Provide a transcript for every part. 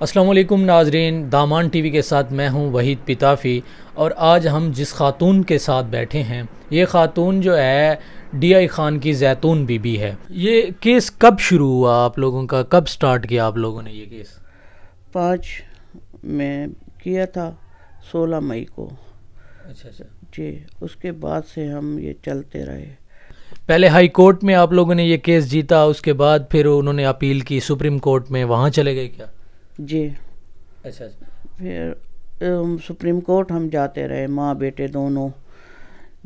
السلام علیکم ناظرین، دامان ٹی وی کے ساتھ میں ہوں وحید پتافی، اور آج ہم جس خاتون کے ساتھ بیٹھے ہیں یہ خاتون جو ہے ڈی آئی خان کی زیتون بی بی ہے۔ یہ کیس کب شروع ہوا آپ لوگوں کا؟ کب سٹارٹ کیا آپ لوگوں نے یہ کیس؟ 5 میں کیا تھا، 16 مئی کو۔ اچھا جی، اس کے بعد سے ہم یہ چلتے رہے۔ پہلے ہائی کورٹ میں آپ لوگوں نے یہ کیس جیتا، اس کے بعد پھر انہوں نے اپیل کی سپریم کورٹ میں، وہاں چلے گئے کیا؟ جی، اچھا پھر سپریم کورٹ ہم جاتے رہے، ماں بیٹے دونوں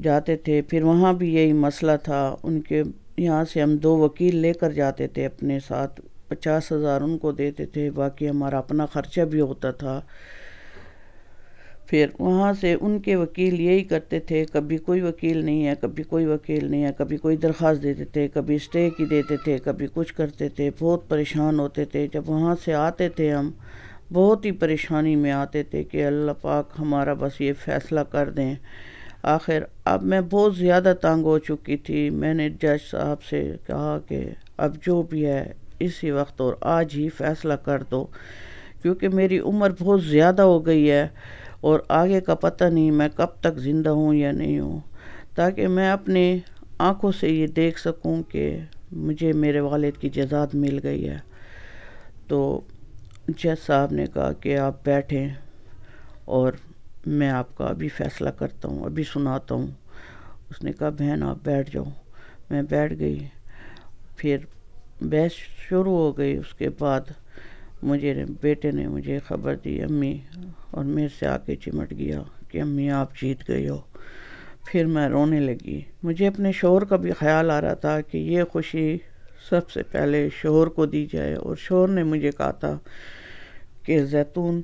جاتے تھے۔ پھر وہاں بھی یہی مسئلہ تھا، ان کے یہاں سے ہم 2 وکیل لے کر جاتے تھے اپنے ساتھ، 50,000 ان کو دیتے تھے، باقی ہمارا اپنا خرچہ بھی ہوتا تھا۔ پھر وہاں سے ان کے وکیل یہی کرتے تھے، کبھی کوئی وکیل نہیں ہے، کبھی کوئی وکیل نہیں ہے، کبھی کوئی درخواست دیتے تھے، کبھی اسٹے کی دیتے تھے، کبھی کچھ کرتے تھے، بہت پریشان ہوتے تھے۔ جب وہاں سے آتے تھے ہم بہت ہی پریشانی میں آتے تھے کہ اللہ پاک ہمارا بس یہ فیصلہ کر دیں۔ آخر اب میں بہت زیادہ تنگ ہو چکی تھی، میں نے جج صاحب سے کہا کہ اب جو بھی ہے اسی وقت اور آج ہی فیصلہ کر دو، کیونکہ میری عمر بہت زیادہ ہو گئی ہے اور آگے کا پتہ نہیں میں کب تک زندہ ہوں یا نہیں ہوں، تاکہ میں اپنے آنکھوں سے یہ دیکھ سکوں کہ مجھے میرے والد کی جزات مل گئی ہے۔ تو جج صاحب نے کہا کہ آپ بیٹھیں اور میں آپ کا ابھی فیصلہ کرتا ہوں، ابھی سناتا ہوں۔ اس نے کہا بہن آپ بیٹھ جاؤ، میں بیٹھ گئی۔ پھر بحث شروع ہو گئی۔ اس کے بعد مجھے بیٹے نے مجھے خبر دی امی، اور میرے سے آ کے چمٹ گیا کہ امی آپ جیت گئی ہو۔ پھر میں رونے لگی۔ مجھے اپنے شوہر کا بھی خیال آ رہا تھا کہ یہ خوشی سب سے پہلے شوہر کو دی جائے، اور شوہر نے مجھے کہا تھا کہ زیتون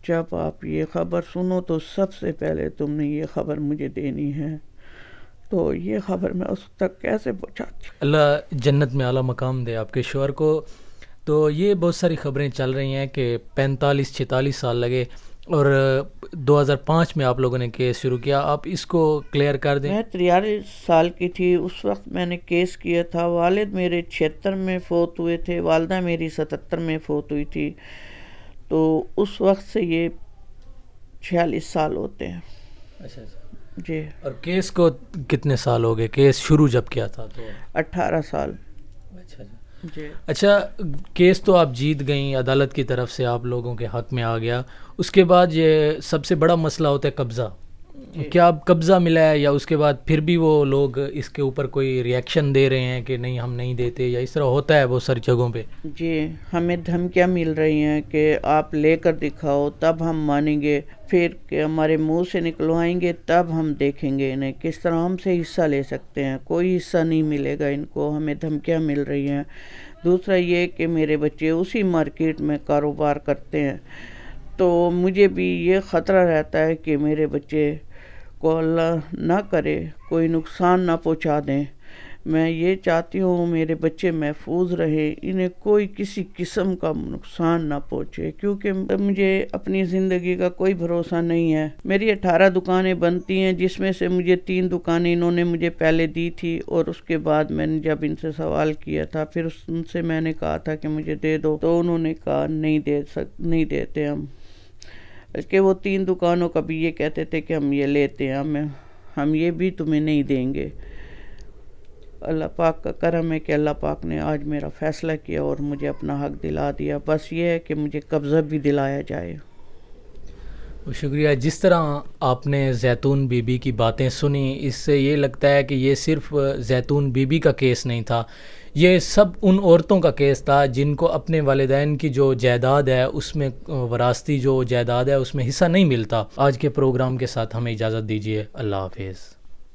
جب آپ یہ خبر سنو تو سب سے پہلے تم نے یہ خبر مجھے دینی ہے۔ تو یہ خبر میں اس تک کیسے پہنچاتی؟ اللہ جنت میں اعلیٰ مقام دے آپ کے شوہر کو۔ تو یہ بہت ساری خبریں چل رہی ہیں کہ 45-46 سال لگے، اور 2005 میں آپ لوگوں نے کیس شروع کیا۔ آپ اس کو کلیئر کر دیں۔ میں 43 سال کی تھی اس وقت میں نے کیس کیا تھا۔ والد میرے 76 میں فوت ہوئے تھے، والدہ میری 77 میں فوت ہوئی تھی، تو اس وقت سے یہ 46 سال ہوتے ہیں۔ اچھا جی، اور کیس کو کتنے سال ہو گئے؟ کیس شروع جب کیا تھا تو 18 سال۔ اچھا جی، اچھا، کیس تو آپ جیت گئیں، عدالت کی طرف سے آپ لوگوں کے حق میں آ گیا۔ اس کے بعد یہ سب سے بڑا مسئلہ ہوتا ہے قبضہ۔ کیا اب قبضہ ملا ہے، یا اس کے بعد پھر بھی وہ لوگ اس کے اوپر کوئی ری ایکشن دے رہے ہیں کہ نہیں ہم نہیں دیتے، یا اس طرح ہوتا ہے بہت ساری جگہوں پہ؟ جی، ہمیں دھمکیاں مل رہی ہیں کہ آپ لے کر دکھاؤ تب ہم مانیں گے، پھر کہ ہمارے منہ سے نکلوائیں گے تب ہم دیکھیں گے انہیں کس طرح ہم سے حصہ لے سکتے ہیں۔ کوئی حصہ نہیں ملے گا ان کو، ہمیں دھمکیاں مل رہی ہیں۔ دوسرا یہ کہ میرے بچے اسی مارکیٹ میں کاروبار کرتے ہیں، تو مجھے بھی یہ خطرہ رہتا ہے کہ میرے بچے کو اللہ نہ کرے کوئی نقصان نہ پہنچا دیں۔ میں یہ چاہتی ہوں میرے بچے محفوظ رہے، انہیں کوئی کسی قسم کا نقصان نہ پہنچے، کیونکہ مجھے اپنی زندگی کا کوئی بھروسہ نہیں ہے۔ میری 18 دکانیں بنتی ہیں، جس میں سے مجھے 3 دکانیں انہوں نے مجھے پہلے دی تھی، اور اس کے بعد میں نے جب ان سے سوال کیا تھا، پھر ان سے میں نے کہا تھا کہ مجھے دے دو، تو انہوں نے کہا نہیں دیتے ہم، بلکہ وہ 3 دکانوں کا بھی یہ کہتے تھے کہ ہم یہ لیتے ہیں، ہم یہ بھی تمہیں نہیں دیں گے۔ اللہ پاک کا کرم ہے کہ اللہ پاک نے آج میرا فیصلہ کیا اور مجھے اپنا حق دلا دیا۔ بس یہ ہے کہ مجھے قبضہ بھی دلایا جائے۔ شکریہ۔ جس طرح آپ نے زیتون بی بی کی باتیں سنی، اس سے یہ لگتا ہے کہ یہ صرف زیتون بی بی کا کیس نہیں تھا، یہ سب ان عورتوں کا کیس تھا جن کو اپنے والدین کی جو جائیداد ہے اس میں، وراثتی جو جائیداد ہے اس میں حصہ نہیں ملتا۔ آج کے پروگرام کے ساتھ ہمیں اجازت دیجیے، اللہ حافظ۔